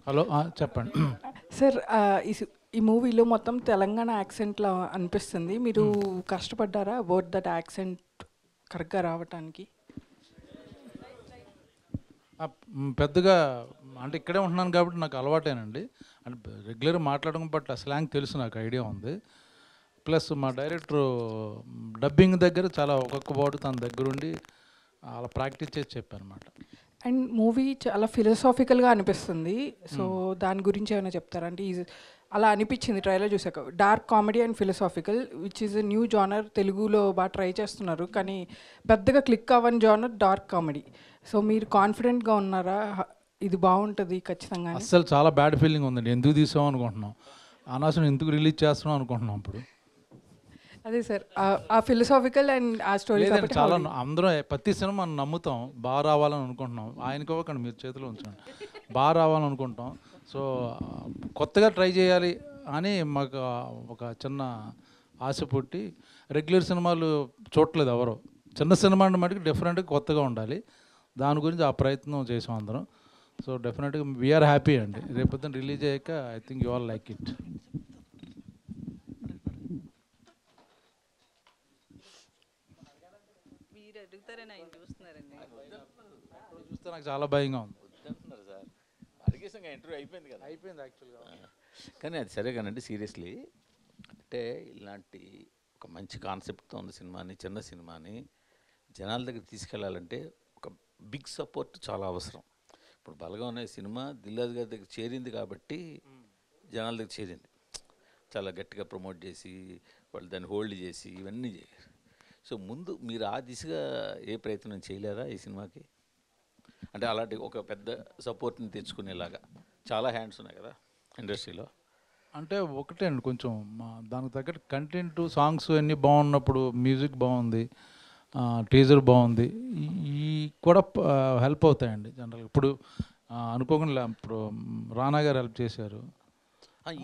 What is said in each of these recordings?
Hello చెప్పండి. Sir ఈ మూవీలో మొత్తం తెలంగాణ యాక్సెంట్లా అనిపిస్తుంది. మీరు కష్టపడ్డారా అబౌట్ దట్ యాక్సెంట్ కరెక్ట్గా రావటానికి? పెద్దగా అంటే ఇక్కడే ఉంటున్నాను కాబట్టి నాకు అలవాటేనండి. అంటే రెగ్యులర్గా మాట్లాడడం పట్ల స్లాంగ్ తెలుసు, నాకు ఐడియా ఉంది. ప్లస్ మా డైరెక్టరు డబ్బింగ్ దగ్గర చాలా ఒక్కొక్క వర్డ్ తన దగ్గరుండి అలా ప్రాక్టీస్ చేసి చెప్పారనమాట. అండ్ మూవీ చాలా ఫిలసాఫికల్గా అనిపిస్తుంది. సో దాని గురించి ఏమైనా చెప్తారా? అంటే అలా అనిపించింది ట్రైలర్ చూసాక. Dark comedy and philosophical which is a new genre. తెలుగులో బాగా ట్రై చేస్తున్నారు కానీ పెద్దగా క్లిక్ అవ్వని జానర్ డార్క్ కామెడీ. సో మీరు కాన్ఫిడెంట్గా ఉన్నారా ఇది బాగుంటుంది ఖచ్చితంగా? అస్సలు చాలా బ్యాడ్ ఫీలింగ్ ఉందండి. ఎందుకు తీసాం అనుకుంటున్నాం, అనవసరం ఎందుకు రిలీజ్ చేస్తున్నాం అనుకుంటున్నాం. ఇప్పుడు అదే సార్, ఆ ఫిలసాఫికల్ అండ్ ఆ స్టోరీ చాలా అందరం ప్రతి సినిమా మనం నమ్ముతాం, బాగా రావాలని అనుకుంటున్నాం. ఆయనకి ఇవ్వకండి, మీరు చేతిలో ఉంచండి. బాగా రావాలని అనుకుంటాం. సో కొత్తగా ట్రై చేయాలి అని మాకు ఒక చిన్న ఆశ పుట్టి, రెగ్యులర్ సినిమాలు చూడట్లేదు ఎవరు. చిన్న సినిమా అంటే మటుకు డిఫరెంట్గా కొత్తగా ఉండాలి. దాని గురించి ఆ ప్రయత్నం చేసాం అందరం. సో డెఫినెట్గా వీఆర్ హ్యాపీ అండి. రేపొద్దున రిలీజ్ అయ్యాక I think you all like it. చూస్తే నాకు చాలా భయంగా ఉంది. సార్ అడిగేసంగా ఇంటర్వ్యూ అయిపోయింది కదా. అయిపోయింది యాక్చువల్గా. కానీ అది సరే కానండి, సీరియస్లీ అంటే ఇలాంటి ఒక మంచి కాన్సెప్ట్తో ఉన్న సినిమాని, చిన్న సినిమాని జనాల దగ్గర తీసుకెళ్లాలంటే ఒక బిగ్ సపోర్ట్ చాలా అవసరం. ఇప్పుడు బలగా అనే సినిమా దిల్రాజు గారి దగ్గర చేరింది కాబట్టి జనాల దగ్గర చేరింది. చాలా గట్టిగా ప్రమోట్ చేసి వాళ్ళు దాన్ని హోల్డ్ చేసి ఇవన్నీ చేయారు. సో ముందు మీరు ఆ దిశగా ఏ ప్రయత్నం చేయలేదా ఈ సినిమాకి? అంటే అలాంటి ఒక పెద్ద సపోర్ట్ని తెచ్చుకునేలాగా చాలా హ్యాండ్స్ ఉన్నాయి కదా ఇండస్ట్రీలో. అంటే ఒకటే అండి, కొంచెం దానికి తగ్గట్టు కంటెంట్, సాంగ్స్ అన్నీ బాగున్నప్పుడు, మ్యూజిక్ బాగుంది, టీజర్ బాగుంది, ఈ కూడా హెల్ప్ అవుతాయండి జనరల్గా. ఇప్పుడు అనుకోకుండా ఇప్పుడు రానా గారు హెల్ప్ చేశారు.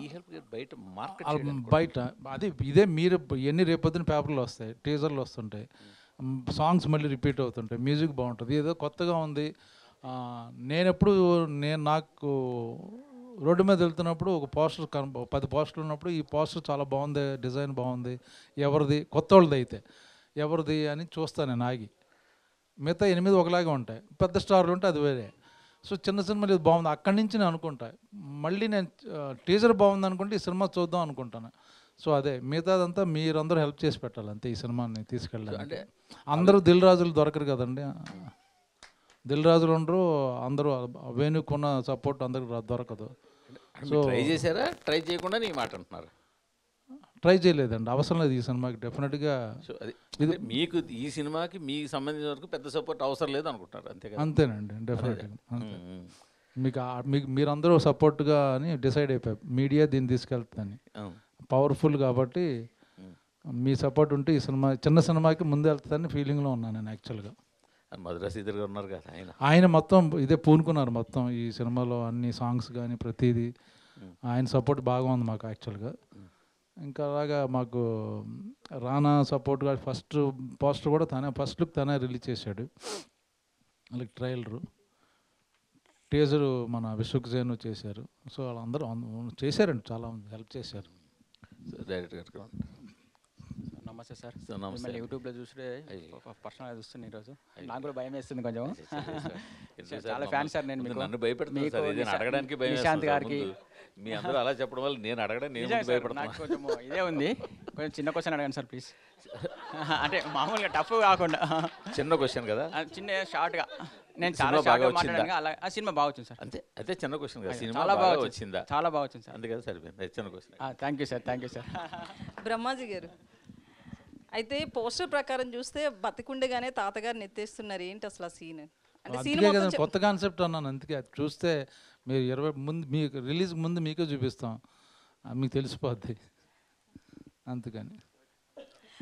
ఈ హెల్ప్ బయట మార్కెట్ బయట అదే ఇదే మీరు ఎన్ని రేపొద్దున పేపర్లు వస్తాయి, టీజర్లు వస్తుంటాయి, సాంగ్స్ మళ్ళీ రిపీట్ అవుతుంటాయి, మ్యూజిక్ బాగుంటుంది, ఏదో కొత్తగా ఉంది. నాకు రోడ్డు మీద వెళ్తున్నప్పుడు ఒక పోస్టర్ 10 పోస్టర్లు ఉన్నప్పుడు ఈ పోస్టర్ చాలా బాగుంది, డిజైన్ బాగుంది, ఎవరిది, కొత్త వాళ్ళది అయితే ఎవరిది అని చూస్తాను నేను ఆగి. మిగతా 8 ఒకలాగే ఉంటాయి, పెద్ద స్టార్లు ఉంటే అది వేరే. సో చిన్న సినిమాలు ఇది బాగుంది, అక్కడి నుంచి నేను అనుకుంటా. మళ్ళీ నేను టీజర్ బాగుంది అనుకుంటే ఈ సినిమా చూద్దాం అనుకుంటాను. సో అదే మిగతాదంతా మీరందరూ హెల్ప్ చేసి పెట్టాలి అంతే ఈ సినిమాని తీసుకెళ్ళాలి. అంటే అందరూ దిల్ రాజులు దొరకరు కదండి, దిల్ రాజులు ఉండరు అందరూ, వేణుకున్న సపోర్ట్ అందరికి దొరకదు. సో ట్రై చేశారా? ట్రై చేయకుండా నీ మాట అంటున్నారు? ట్రై చేయలేదండి, అవసరం లేదు ఈ సినిమాకి డెఫినెట్గా. సో అది ఇది మీకు ఈ సినిమాకి మీకు సంబంధించిన వరకు పెద్ద సపోర్ట్ అవసరం లేదు అనుకుంటారు అంతే కదా? అంతేనండి, డెఫినెట్గా అంతే. మీకు మీరందరూ సపోర్ట్గా అని డిసైడ్ అయిపోయారు, మీడియా దీన్ని తీసుకెళ్తుందని, పవర్ఫుల్ కాబట్టి మీ సపోర్ట్ ఉంటే ఈ సినిమా చిన్న సినిమాకి ముందు వెళ్తుందని ఫీలింగ్లో ఉన్నాను నేను యాక్చువల్గా. మద్రాసు ఇద్దరుగా ఉన్నారు కదా ఆయన మొత్తం ఇదే పూనుకున్నారు మొత్తం ఈ సినిమాలో, అన్ని సాంగ్స్ కానీ ప్రతిదీ ఆయన సపోర్ట్ బాగా ఉంది మాకు యాక్చువల్గా. ఇంకా అలాగా మాకు రానా సపోర్ట్గా ఫస్ట్ పోస్టర్ కూడా తనే, ఫస్ట్ లుక్ తనే రిలీజ్ చేశాడు, అలాగే ట్రైలరు, టీజరు మన విశ్వక్సేన్ చేశారు. సో వాళ్ళందరూ చేశారండి, చాలా హెల్ప్ చేశారు. డైరెక్ట్ గారు నమస్తే సార్. నమస్తే. యూట్యూబ్లో చూస్తే పర్సనల్గా చూస్తున్నాను ఈరోజు. నాకు కూడా భయం వేస్తుంది కొంచెం. చాలా ఫ్యాన్ సార్ నేను. నన్ను భయపెడుతున్నాను సార్, ఇది అడగడానికి భయం. నిశాంత్ గారికి మీ అందరూ అలా చెప్పడం వల్ల నేను అడగడం నేను భయపడుతున్నాను. కొంచెం ఇదే ఉంది, కొంచెం చిన్న క్వశ్చన్ అడగండి సార్ ప్లీజ్. అంటే మామూలుగా టఫ్ కాకుండా చిన్న క్వశ్చన్ కదా, చిన్న షార్ట్గా. నేను చాలా బాగా మాట్లాడాను, అలా ఆ సినిమా బాగా వచ్చింది సార్. అంతే అదే చిన్న క్వశ్చన్ కదా, సినిమా చాలా బాగా వచ్చిందా? చాలా బాగా వచ్చింది సార్, అందుకని సరిపోయింది చిన్న question. Thank you sir, thank you sir. Brahmaji గారు, అయితే పోస్టర్ ప్రకారం చూస్తే బతికుండగానే తాతగారిని ఎత్తేస్తున్నారు, ఏంటి అసలు ఆ సీన్? అంటే కొత్త కాన్సెప్ట్ అన్నాను అందుకే. అది చూస్తే మీరు 20 ముందు మీకు రిలీజ్ ముందు మీకే చూపిస్తాం, మీకు తెలిసిపోద్ది అందుకని.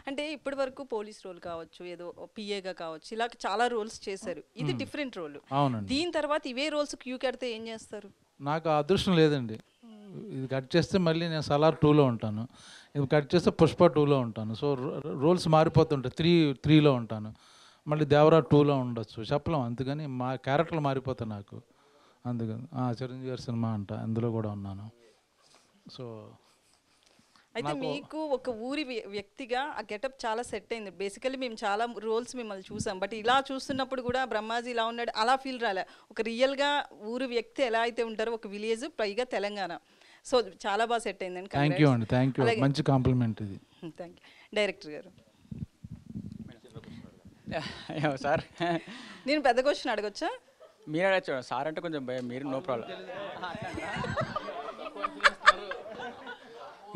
అంటే ఇప్పటి వరకు పోలీస్ రోల్ కావచ్చు, ఏదో పిఏగా కావచ్చు, ఇలా చాలా రోల్స్ చేశారు, ఇది డిఫరెంట్ రోల్. అవునండి. దీని తర్వాత ఇవే రోల్స్ క్యూ కడితే ఏం చేస్తారు? నాకు ఆ అదృష్టం లేదండి. ఇది కట్ చేస్తే మళ్ళీ నేను సలార్ 2లో ఉంటాను, ఇది కట్ చేస్తే పుష్ప 2లో ఉంటాను. సో రోల్స్ మారిపోతుంటాయి, 3లో ఉంటాను, మళ్ళీ దేవరా 2లో ఉండొచ్చు, చెప్పలేం. అందుకని మా క్యారెక్టర్లు మారిపోతాయి నాకు, అందుకని చిరంజీవి గారి సినిమా అంట, అందులో కూడా ఉన్నాను. సో అయితే మీకు ఒక ఊరి వ్యక్తిగా ఆ గెటప్ చాలా సెట్ అయింది. బేసికలీ మేము చాలా రోల్స్ మిమ్మల్ని చూసాం, బట్ ఇలా చూస్తున్నప్పుడు కూడా బ్రహ్మాజీ ఇలా ఉన్నాడు అలా ఫీల్ రాలే. ఒక రియల్గా ఊరి వ్యక్తి ఎలా అయితే ఉంటారో, ఒక విలేజ్, పైగా తెలంగాణ. సో చాలా బాగా సెట్ అయిందండి. థ్యాంక్ యూ అండి, థ్యాంక్ యూ, మంచి కాంప్లిమెంట్ ఇది. Thank you. డైరెక్టర్ గారు, సార్ నేను పెద్ద క్వశ్చన్ అడగొచ్చా? మీరు అడగచ్చు సార్, అంటే కొంచెం భయం, మీరు నో ప్రాబ్లం.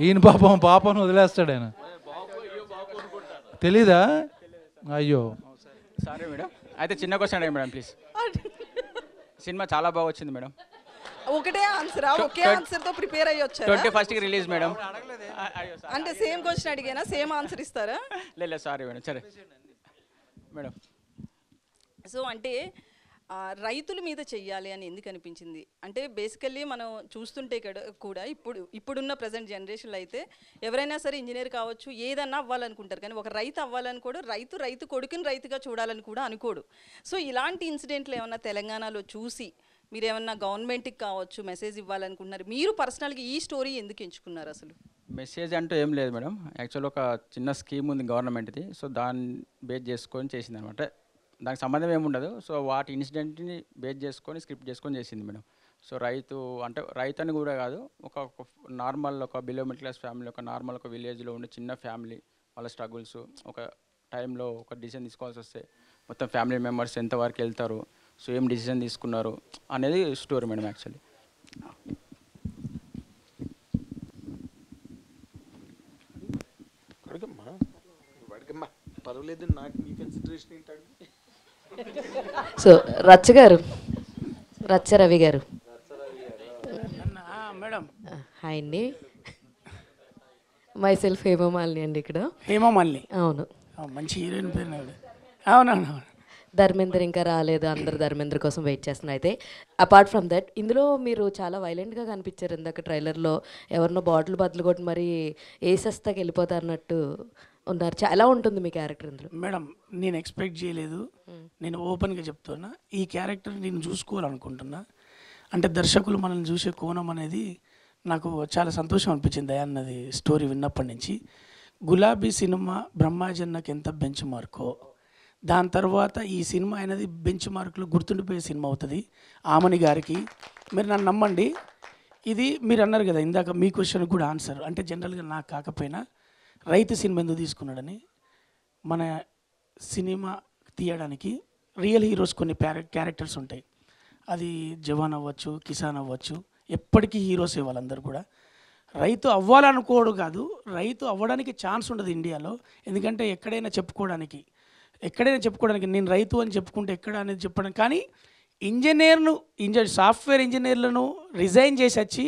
ఈయన పాపను వదిలేస్తాడు ఆయన, తెలీదా? అయ్యో సారీ మేడం. అయితే చిన్న క్వశ్చన్ అడగండి మేడం ప్లీజ్. సినిమా చాలా బాగా వచ్చింది మేడం. ఒకటే ఆన్సరా? ఒకే ఆన్సర్ తో ప్రిపేర్ అయ్యి వచ్చారా? 21st release madam. అంటే సేమ్ క్వశ్చన్ అడిగానా, సేమ్ ఆన్సర్ ఇస్తారా? లేదు సారీ మేడం, సరే మేడం. సో అంటే రైతుల మీద చెయ్యాలి అని ఎందుకు అనిపించింది అంటే, బేసికల్లీ మనం చూస్తుంటే కూడా ఇప్పుడున్న ప్రజెంట్ జనరేషన్లో అయితే ఎవరైనా సరే ఇంజనీర్ కావచ్చు, ఏదన్నా అవ్వాలనుకుంటారు, కానీ ఒక రైతు అవ్వాలని కూడా రైతు కొడుకుని రైతుగా చూడాలని కూడా అనుకోడు. సో ఇలాంటి ఇన్సిడెంట్లు ఏమన్నా తెలంగాణలో చూసి మీరు ఏమన్నా గవర్నమెంట్కి కావచ్చు మెసేజ్ ఇవ్వాలనుకుంటున్నారు? మీరు పర్సనల్గా ఈ స్టోరీ ఎందుకు ఎంచుకున్నారు అసలు? మెసేజ్ అంటూ ఏం లేదు మేడం. యాక్చువల్ ఒక చిన్న స్కీమ్ ఉంది గవర్నమెంట్ది, సో దాన్ని బేస్ చేసుకొని చేసింది అనమాట. దానికి సంబంధం ఏముండదు. సో వాటి ఇన్సిడెంట్ని బేస్ చేసుకొని స్క్రిప్ట్ చేసుకొని చేసింది మేడం. సో రైతు అని కూడా కాదు, ఒక నార్మల్ ఒక బిలో మిడిల్ క్లాస్ ఫ్యామిలీ, ఒక నార్మల్ ఒక విలేజ్లో ఉండే చిన్న ఫ్యామిలీ, వాళ్ళ స్ట్రగుల్స్, ఒక టైంలో ఒక డిసిజన్ తీసుకోవాల్సి వస్తే మొత్తం ఫ్యామిలీ మెంబర్స్ ఎంతవరకు వెళ్తారు, సో ఏం డిసిజన్ తీసుకున్నారు అనేది స్టోరీ మేడం యాక్చువల్లీ. పర్వాలేదు, నాకు మీ కన్సిడరేషన్ ఏంటండి. సో రచ్చ రవి గారు మేడం. హాయ్ అండి, మైసెల్ఫ్ హేమమాలిని అండి. ఇక్కడ హేమమాలిని, అవును, మంచి హీరోయిన్ పేరు. అవునవును. ధర్మేంద్ర ఇంకా రాలేదు, అందరు ధర్మేంద్ర కోసం వెయిట్ చేస్తున్నారు. అయితే అపార్ట్ ఫ్రమ్ దట్, ఇందులో మీరు చాలా వైలెంట్గా కనిపించారు. ఇందాక ట్రైలర్లో ఎవరినో బాటిల్ బదులు కొట్టి మరి వేసేస్తాకి వెళ్ళిపోతారన్నట్టు ఉన్నారు. ఎలా ఉంటుంది మీ క్యారెక్టర్ ఇందులో? మేడం, నేను ఎక్స్పెక్ట్ చేయలేదు. నేను ఓపెన్గా చెప్తున్నా, ఈ క్యారెక్టర్ నేను చూసుకోవాలనుకుంటున్నా. అంటే దర్శకులు మనల్ని చూసే కోణం అనేది నాకు చాలా సంతోషం అనిపించింది. అన్నది స్టోరీ విన్నప్పటి నుంచి. గులాబీ సినిమా బ్రహ్మాజన్నకి ఎంత బెంచ్ మార్కో, దాని తర్వాత ఈ సినిమా అనేది బెంచ్ మార్కులు గుర్తుండిపోయే సినిమా అవుతుంది ఆమని గారికి. మీరు నన్ను నమ్మండి, ఇది మీరు అన్నారు కదా ఇందాక, మీ క్వశ్చన్ కూడా ఆన్సర్. అంటే జనరల్గా నాకు కాకపోయినా రైతు సినిమా ఎందుకు తీసుకున్నాడని, మన సినిమా తీయడానికి రియల్ హీరోస్ కొన్ని క్యారెక్టర్స్ ఉంటాయి. అది జవాన్ అవ్వచ్చు, కిసాన్ అవ్వచ్చు, ఎప్పటికీ హీరోసే వాళ్ళందరూ కూడా. రైతు అవ్వాలనుకోడు కాదు, రైతు అవ్వడానికి ఛాన్స్ ఉండదు ఇండియాలో. ఎందుకంటే ఎక్కడైనా చెప్పుకోవడానికి నేను రైతు అని చెప్పుకుంటే ఎక్కడ అనేది చెప్పడం. కానీ సాఫ్ట్వేర్ ఇంజనీర్లను రిజైన్ చేసి వచ్చి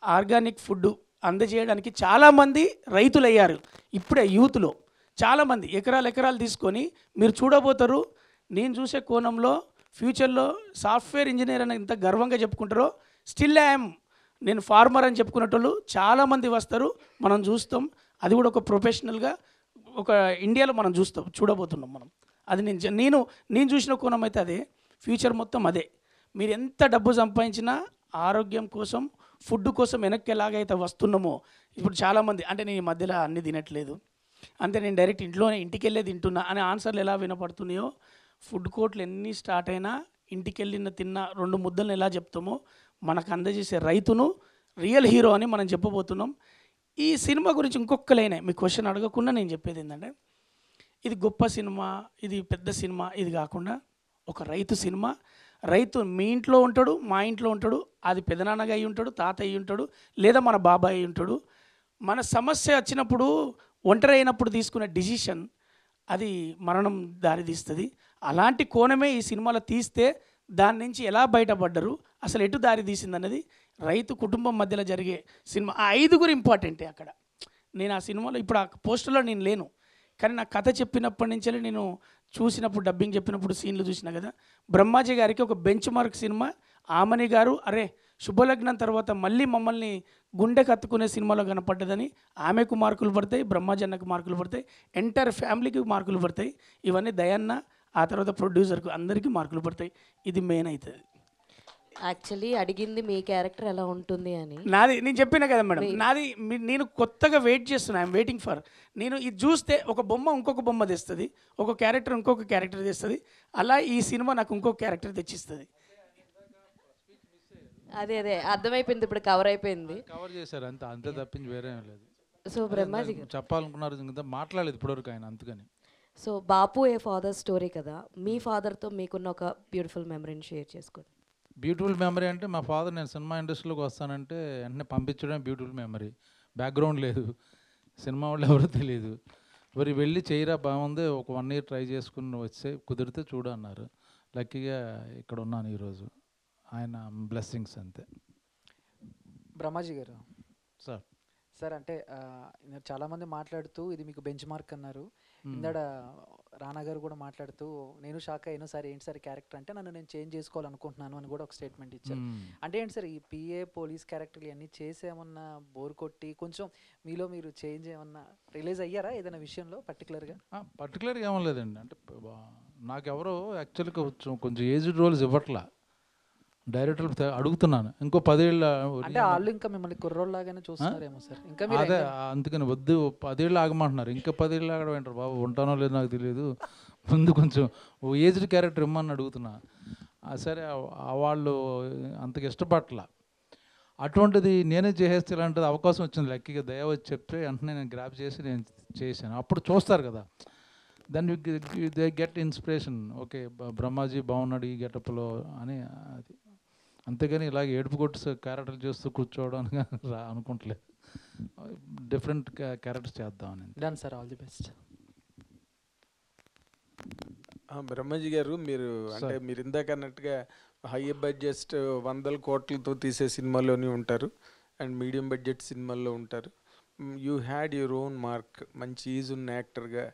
ఆర్గానిక్ ఫుడ్ అందజేయడానికి చాలామంది రైతులు అయ్యారు. ఇప్పుడే యూత్లో చాలామంది ఎకరాలు తీసుకొని మీరు చూడబోతారు. నేను చూసే కోణంలో ఫ్యూచర్లో సాఫ్ట్వేర్ ఇంజనీర్ అని ఎంత గర్వంగా చెప్పుకుంటారో, స్టిల్ నేను ఫార్మర్ అని చెప్పుకునేటోళ్ళు చాలామంది వస్తారు, మనం చూస్తాం. అది కూడా ఒక ప్రొఫెషనల్గా ఒక ఇండియాలో మనం చూడబోతున్నాం మనం. అది నేను చూసిన కోణం అయితే అదే. ఫ్యూచర్ మొత్తం అదే. మీరు ఎంత డబ్బు సంపాదించినా ఆరోగ్యం కోసం, ఫుడ్ కోసం వెనక్కి ఎలాగైతే వస్తున్నామో, ఇప్పుడు చాలామంది అంటే నేను ఈ మధ్యలో అన్నీ తినట్లేదు, అంతే నేను డైరెక్ట్ ఇంటికి వెళ్ళే తింటున్నా అనే ఆన్సర్లు ఎలా వినపడుతున్నాయో, ఫుడ్ కోర్ట్లు ఎన్ని స్టార్ట్ అయినా ఇంటికి వెళ్ళిన తిన్న 2 ముద్దలను ఎలా చెప్తామో, మనకు అందజేసే రైతును రియల్ హీరో అని మనం చెప్పబోతున్నాం. ఈ సినిమా గురించి ఇంకొక లైనే, మీ క్వశ్చన్ అడగకుండా నేను చెప్పేది ఏంటంటే, ఇది గొప్ప సినిమా, ఇది పెద్ద సినిమా, ఇది కాకుండా ఒక రైతు సినిమా. రైతు మీ ఇంట్లో ఉంటాడు, మా ఇంట్లో ఉంటాడు, అది పెదనాన్నగా అయి ఉంటాడు, తాత అయి ఉంటాడు, లేదా మన బాబాయ్ అయి ఉంటాడు. మన సమస్య వచ్చినప్పుడు, ఒంటరి అయినప్పుడు తీసుకునే డిసిషన్ అది మరణం దారితీస్తుంది. అలాంటి కోణమే ఈ సినిమాలో తీస్తే దాని నుంచి ఎలా బయటపడ్డరు, అసలు ఎటు దారి తీసింది అన్నది రైతు కుటుంబం మధ్యలో జరిగే సినిమా. ఆ 5 ఇంపార్టెంటే అక్కడ. నేను ఆ సినిమాలో ఇప్పుడు ఆ పోస్టర్లో నేను లేను, కానీ నా కథ చెప్పినప్పటి నుంచే నేను చూసినప్పుడు, డబ్బింగ్ చెప్పినప్పుడు సీన్లు చూసినా కదా. బ్రహ్మాజీ గారికి ఒక బెంచ్ మార్క్ సినిమా. ఆమని గారు అరే శుభలగ్నం తర్వాత మళ్ళీ మమ్మల్ని గుండె కత్తుకునే సినిమాలో కనపడ్డదని ఆమెకు మార్కులు పడతాయి, బ్రహ్మాజన్నకు మార్కులు పడతాయి, ఎంటైర్ ఫ్యామిలీకి మార్కులు పడతాయి. ఇవన్నీ దయన్న, ఆ తర్వాత ప్రొడ్యూసర్కు అందరికీ మార్కులు పడతాయి. ఇది మెయిన్ అవుతుంది. యాక్చువల్లీ అడిగింది మీ క్యారెక్టర్ ఎలా ఉంటుంది అని. నాది నేను చెప్పినా కదా మేడం, నాది నేను కొత్తగా వెయిట్ చేస్తున్నా. I'm waiting for. నేను ఇది చూస్తే ఒక బొమ్మ ఇంకొక బొమ్మ తెస్తుంది, ఒక క్యారెక్టర్ ఇంకొక క్యారెక్టర్ తెస్తుంది. అలా ఈ సినిమా నాకు ఇంకొక క్యారెక్టర్ తెచ్చిస్తుంది. అదే అర్థమైపోయింది, ఇప్పుడు కవర్ అయిపోయింది. కవర్ చేశారు అంతే, అంతే తప్పించి వేరే ఏం లేదు. సో బ్రహ్మాజీ గారు చెప్పాలనుకున్నారు ఇంకా మాట్లాడలేదు ఇప్పటివరకు ఆయన, అందుకని. సో బాపు ఏ ఫాదర్ స్టోరీ కదా, మీ ఫాదర్తో మీకున్న ఒక బ్యూటిఫుల్ మెమరీని షేర్ చేసుకోండి. బ్యూటిఫుల్ మెమరీ అంటే మా ఫాదర్ నేను సినిమా ఇండస్ట్రీలోకి వస్తానంటే వెంటనే పంపించడం బ్యూటిఫుల్ మెమరీ. బ్యాక్గ్రౌండ్ లేదు, సినిమా వాళ్ళు ఎవరో తెలియదు. మరి వెళ్ళి చేయరా బాగుంది, ఒక 1 year ట్రై చేసుకుని వచ్చే కుదిరితే చూడు అన్నారు. లక్కీగా ఇక్కడ ఉన్నాను ఈరోజు, ఆయన బ్లెస్సింగ్స్ అంతే. బ్రహ్మాజీ గారు సార్ సార్ అంటే చాలామంది మాట్లాడుతూ ఇది మీకు బెంచ్ మార్క్ అన్నారు. ఇందాడ రానా గారు కూడా మాట్లాడుతూ నేను షాక్ అయ్యాను సార్, ఏంటి సార్ క్యారెక్టర్ అంటే నన్ను నేను చేంజ్ చేసుకోవాలనుకుంటున్నాను అని కూడా ఒక స్టేట్మెంట్ ఇచ్చారు. అంటే ఏంటి సార్ ఈ పిఏ పోలీస్ క్యారెక్టర్లు ఇవన్నీ చేసేమన్నా బోర్ కొట్టి కొంచెం మీలో మీరు చేంజ్ ఏమన్నా రిలీజ్ అయ్యారా ఏదైనా విషయంలో పర్టికులర్గా? పర్టికులర్గా ఏమో లేదండి. అంటే నాకెవరో యాక్చువల్గా కొంచెం ఏజ్డ్ రోల్స్ ఇవ్వట్లా, డైరెక్టర్ అడుగుతున్నాను. ఇంకో 10 ఏళ్ళ అంటే వాళ్ళు ఇంకా మిమ్మల్ని కుర్రోళ్ళలాగానే చూస్తున్నారేమో సార్. ఇంకా అదే అందుకని వద్దు 10 ఏళ్ళు ఆగమంటున్నారు. ఇంకా 10 ఏళ్ళు ఆగడం ఏంటారు బాబు, ఉంటానో లేదో నాకు తెలియదు, ముందు కొంచెం ఏజ్డ్ క్యారెక్టర్ ఇమ్మని అడుగుతున్నా. సరే వాళ్ళు అంతకు ఇష్టపట్ల. అటువంటిది నేనే చేసేస్తే ఇలాంటిది అవకాశం వచ్చింది. లక్కీగా దయ వచ్చి చెప్తే వెంటనే నేను గ్రాప్ చేసి నేను చేశాను. అప్పుడు చూస్తారు కదా, then they get inspiration. Okay Brahmaji బాగున్నాడు ఈ గెటప్లో అని. అది అంతేగాని ఇలాగ ఏడుపు కొట్టి క్యారెక్టర్ చేస్తూ కూర్చోవడానికి అనుకుంటలేదు. డిఫరెంట్ క్యారెక్టర్స్ చేద్దామని. Done sir, all the best. Brahmaji గారు మీరు అంటే మీరు ఇందాక అన్నట్టుగా హై బడ్జెట్ 100 కోట్లతో తీసే సినిమాలోనే ఉంటారు అండ్ మీడియం బడ్జెట్ సినిమాల్లో ఉంటారు. You had your own mark. మంచి ఈజ్ ఉన్న యాక్టర్గా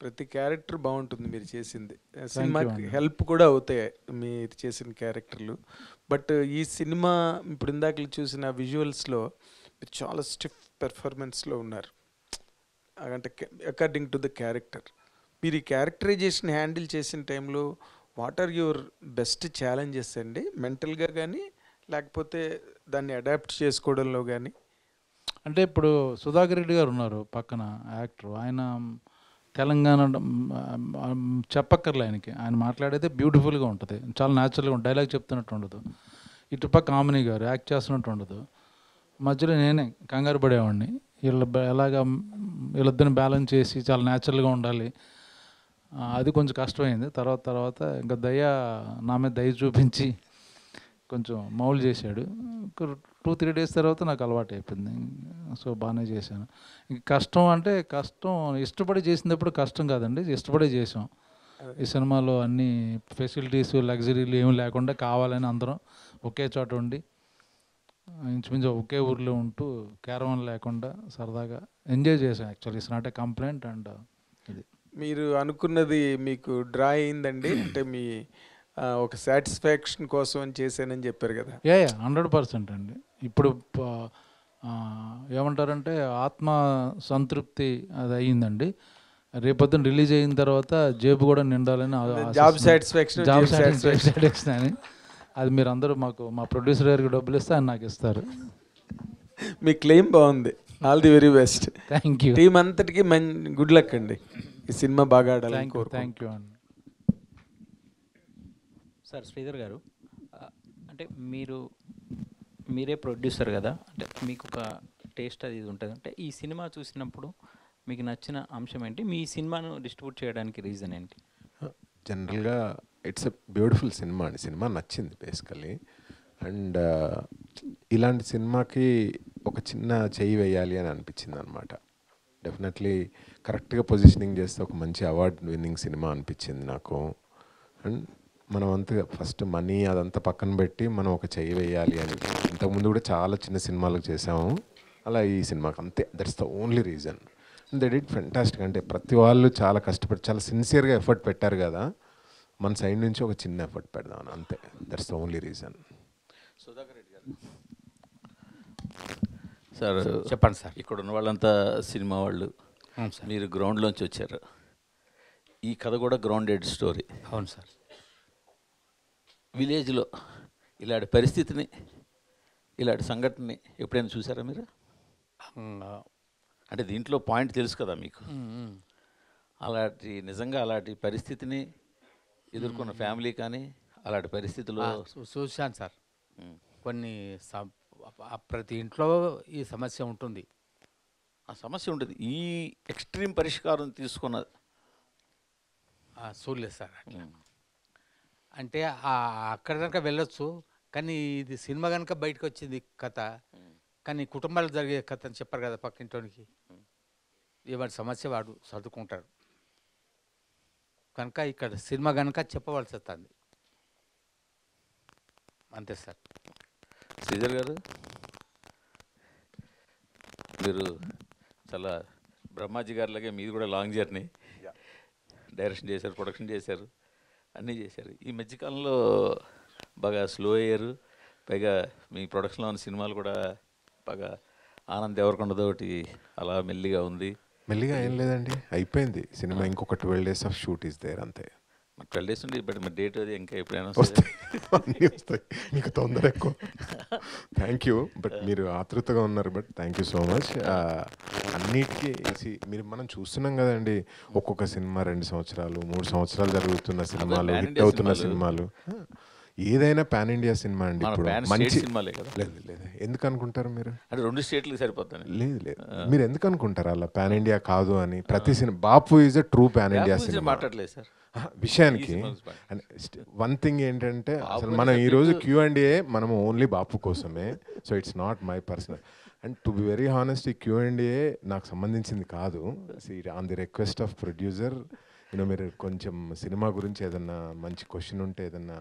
ప్రతి క్యారెక్టర్ బాగుంటుంది మీరు చేసింది. సినిమాకి హెల్ప్ కూడా అవుతాయి మీరు చేసిన క్యారెక్టర్లు. బట్ ఈ సినిమా ఇప్పుడు ఇందాక చూసిన విజువల్స్లో మీరు చాలా స్టిఫ్ పెర్ఫార్మెన్స్లో ఉన్నారు, అంటే అకార్డింగ్ టు ద క్యారెక్టర్. మీరు ఈ క్యారెక్టరైజేషన్ హ్యాండిల్ చేసిన టైంలో what are your best challenges అండి, మెంటల్గా కానీ లేకపోతే దాన్ని అడాప్ట్ చేసుకోవడంలో కానీ? అంటే ఇప్పుడు సుధాకర్ రెడ్డి గారు ఉన్నారు పక్కన యాక్టర్, ఆయన తెలంగాణ చెప్పక్కర్లే ఆయనకి, ఆయన మాట్లాడేది బ్యూటిఫుల్గా ఉంటుంది, చాలా న్యాచురల్గా ఉంటుంది, డైలాగ్ చెప్తున్నట్టు ఉండదు. ఇటుపక్క ఆమెని గారు యాక్ట్ చేస్తున్నట్టు ఉండదు. మధ్యలో నేనే కంగారు పడేవాడిని, వీళ్ళిద్దరిని బ్యాలెన్స్ చేసి చాలా న్యాచురల్గా ఉండాలి. అది కొంచెం కష్టమైంది. తర్వాత ఇంకా నా మీద దయ చూపించి కొంచెం మౌలు చేశాడు. 2-3 days తర్వాత నాకు అలవాటు అయిపోయింది. సో బాగానే చేశాను. ఇంక కష్టం అంటే కష్టం ఇష్టపడి చేసినప్పుడు కష్టం కాదండి, ఇష్టపడే చేసాం. ఈ సినిమాలో అన్ని ఫెసిలిటీస్ లగ్జరీలు ఏమి లేకుండా కావాలని అందరం ఒకే చోట ఉండి ఇంచుమించు ఒకే ఊర్లో ఉంటూ క్యారవాన్ లేకుండా సరదాగా ఎంజాయ్ చేసాం. Actually it's not a complaint. And ఇది మీరు అనుకున్నది మీకు డ్రా అయిందండి, అంటే మీ ఒక సాటిస్ఫాక్షన్ కోసం అని చేశానని చెప్పారు కదా? 100% అండి. ఇప్పుడు ఏమంటారంటే ఆత్మ సంతృప్తి అది అయ్యిందండి. రేపొద్దున రిలీజ్ అయిన తర్వాత జేబు కూడా నిండాలని, జాబ్ సాటిస్ఫాక్షన్ అని. అది మీరు అందరూ మా ప్రొడ్యూసర్ గారికి డబ్బులు ఇస్తే ఆయన నాకు ఇస్తారు. మీ క్లెయిమ్ బాగుంది. All the very best. Thank you. Team అంతటికి గుడ్ లక్ అండి. ఈ సినిమా బాగా ఆడాలి. థ్యాంక్ యూ అండి. సార్ శ్రీధర్ గారు, అంటే మీరే ప్రొడ్యూసర్ కదా, అంటే మీకు ఒక టేస్ట్ అది ఇది ఉంటుంది. అంటే ఈ సినిమా చూసినప్పుడు మీకు నచ్చిన అంశం ఏంటి? మీ సినిమాను డిస్ట్రిబ్యూట్ చేయడానికి రీజన్ ఏంటి? జనరల్గా ఇట్స్ ఎ బ్యూటిఫుల్ సినిమా అండి. సినిమా నచ్చింది బేసికలీ. అండ్ ఇలాంటి సినిమాకి ఒక చిన్న చెయ్యి వేయాలి అని అనిపించింది అనమాట. డెఫినెట్లీ కరెక్ట్గా పొజిషనింగ్ చేస్తే ఒక మంచి అవార్డ్ విన్నింగ్ సినిమా అనిపించింది నాకు. అండ్ మనం అంతా ఫస్ట్ మనీ అదంతా పక్కన పెట్టి మనం ఒక చెయ్యి వేయాలి అని. ఇంతకుముందు కూడా చాలా చిన్న సినిమాలకు చేసాము, అలా ఈ సినిమాకి అంతే. That's the only reason. They did fantastic. అంటే ప్రతి వాళ్ళు చాలా కష్టపడి చాలా సిన్సియర్గా ఎఫర్ట్ పెట్టారు కదా, మన సైడ్ నుంచి ఒక చిన్న ఎఫర్ట్ పెడదాం అంతే. That's the only reason. Sudhakar Reddy గారు సార్ చెప్పండి సార్. ఇక్కడ ఉన్న వాళ్ళంతా సినిమా వాళ్ళు, మీరు గ్రౌండ్లోంచి వచ్చారు. ఈ కథ కూడా గ్రౌండెడ్ స్టోరీ. అవును సార్. విలేజ్లో ఇలాంటి పరిస్థితిని, ఇలాంటి సంఘటనని ఎప్పుడైనా చూసారా మీరు? అంటే దీంట్లో పాయింట్ తెలుసు కదా మీకు. నిజంగా అలాంటి పరిస్థితిని ఎదుర్కొన్న ఫ్యామిలీ కానీ అలాంటి పరిస్థితుల్లో చూశాను సార్. కొన్ని ప్రతి ఇంట్లో ఈ సమస్య ఉంటుంది. ఆ సమస్య ఉంటుంది. ఈ ఎక్స్ట్రీమ్ పరిష్కారం తీసుకున్న చూడలేదు సార్ అట్లా. అంటే అక్కడ కనుక వెళ్ళొచ్చు, కానీ ఇది సినిమా కనుక బయటకు వచ్చింది కథ, కానీ కుటుంబాలు జరిగే కథ అని చెప్పారు కదా పక్కింటోనికి. ఏమైనా సమస్య వాడు సర్దుకుంటాడు కనుక ఇక్కడ సినిమా కనుక చెప్పవలసి వస్తుంది అంతే సార్. శ్రీధర్ గారు, మీరు చాలా బ్రహ్మాజీ గారిలాగే మీది కూడా లాంగ్ జర్నీ. డైరెక్షన్ చేశారు, ప్రొడక్షన్ చేశారు, అన్నీ చేశారు. ఈ మధ్యకాలంలో బాగా స్లో అయ్యారు. పైగా మీ ప్రొడక్షన్లో ఉన్న సినిమాలు కూడా బాగా ఆనంద్ దేవరకొండతోటి అలా మెల్లిగా ఉంది. మెల్లిగా ఏం లేదండి, అయిపోయింది సినిమా. ఇంకొక 12 days of shoot is there అంతే. 12 days ఉంది, బట్ మరి డేట్ అది ఇంకా ఎప్పుడైనా వస్తాయి, అన్నీ వస్తాయి. మీకు తొందర ఎక్కువ. థ్యాంక్ యూ, బట్ మీరు ఆతృతగా ఉన్నారు. But thank you so much. అన్నిటికీ మనం చూస్తున్నాం కదండి, ఒక్కొక్క సినిమా 2 సంవత్సరాలు 3 సంవత్సరాలు జరుగుతున్న సినిమాలు, హిట్ అవుతున్న సినిమాలు. ఏదైనా పాన్ ఇండియా సినిమా అండి. ఇప్పుడు మంచి సినిమాలే కదా. లేదు లేదు, ఎందుకు అనుకుంటారు మీరు? అంటే 2 స్టేట్లకి సరిపోతాను. లేదు లేదు, మీరు ఎందుకు అనుకుంటారు అలా పాన్ ఇండియా కాదు అని? ప్రతి cinema Bapu is a true pan India cinema. మాట్లాడలేదు సార్ విషయానికి. వన్ థింగ్ ఏంటంటే, అసలు మనం ఈరోజు Q&A మనం ఓన్లీ బాపు కోసమే. So it's not my personal. And to be very honest, ఈ Q&A నాకు సంబంధించింది కాదు. On the request of producer, మీరు కొంచెం సినిమా గురించి ఏదన్నా మంచి క్వశ్చన్ ఉంటే, ఏదన్నా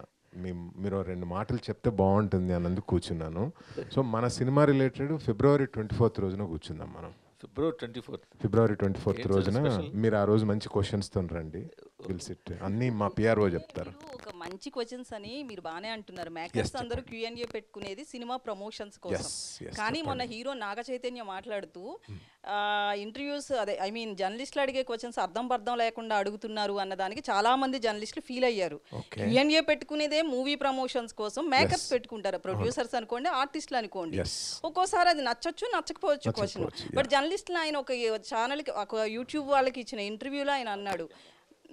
మీరు 2 మాటలు చెప్తే బాగుంటుంది అన్నందుకు కూర్చున్నాను. సో మన సినిమా రిలేటెడ్ February 24th రోజున కూర్చుందాం మనం. February 24th రోజున మీరు ఆ రోజు మంచి క్వశ్చన్స్తో రండి. విల్ సిట్, అన్నీ మా PRO చెప్తారు. ఒక మంచి క్వశ్చన్స్ అని మీరు బాగానే అంటున్నారు. మేకర్స్ అందరూ Q&A పెట్టుకునేది సినిమా ప్రమోషన్స్ కోసం. కానీ మొన్న హీరో నాగ చైతన్య మాట్లాడుతూ ఇంటర్వ్యూస్, అదే ఐ మీన్ జర్నలిస్టులు అడిగే క్వశ్చన్స్ అర్థం లేకుండా అడుగుతున్నారు అన్నదానికి చాలా మంది జర్నలిస్టులు ఫీల్ అయ్యారు. Q&A పెట్టుకునేదే మూవీ ప్రమోషన్స్ కోసం మేకర్స్ పెట్టుకుంటారు. ప్రొడ్యూసర్స్ అనుకోండి, ఆర్టిస్టులు అనుకోండి. ఒక్కోసారి అది నచ్చొచ్చు, నచ్చకపోవచ్చు క్వశ్చన్. బట్ జర్నలిస్టులు ఆయన ఒక ఛానల్కి, ఒక యూట్యూబ్ వాళ్ళకి ఇచ్చిన ఇంటర్వ్యూలో ఆయన అన్నాడు,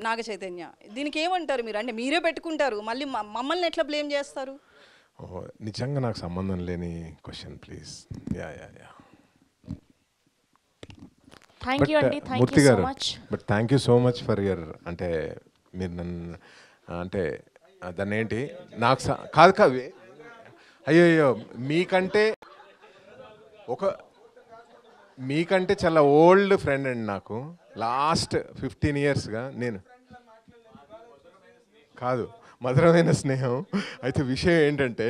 నాగ చైతన్య, దీనికి ఏమంటారు మీరు? అంటే మీరే పెట్టుకుంటారు, మళ్ళీ మమ్మల్ని ఎట్లా బ్లేమ్ చేస్తారు? నిజంగా నాకు సంబంధం లేని question, please. Yeah yeah yeah. Murthy గారు, but thank you so much for your, అంటే మీరు నన్ను, అంటే దాన్ని ఏంటి, నాకు కాదు కాదు, అయ్యో మీకంటే చాలా ఓల్డ్ ఫ్రెండ్ అండి నాకు. లాస్ట్ 15 yearsగా నేను కాదు, మధురమైన స్నేహం. అయితే విషయం ఏంటంటే,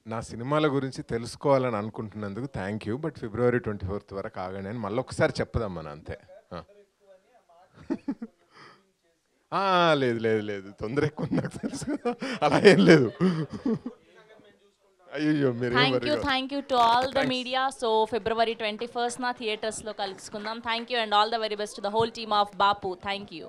నా సినిమాల గురించి తెలుసుకోవాలని అనుకుంటున్నందుకు thank you. But February 24th వరకు ఆగండి అని మళ్ళీ ఒకసారి చెప్దాం మనం, అంతే. లేదు లేదు లేదు, తొందర ఎక్కువ నాకు తెలుసు కదా, అలా ఏం లేదు. అయ్యో, thank you to all the media. So February 21st నా థియేటర్స్లో కలుసుకుందాం. Thank you and all the very best to the whole team of Bapu. Thank you.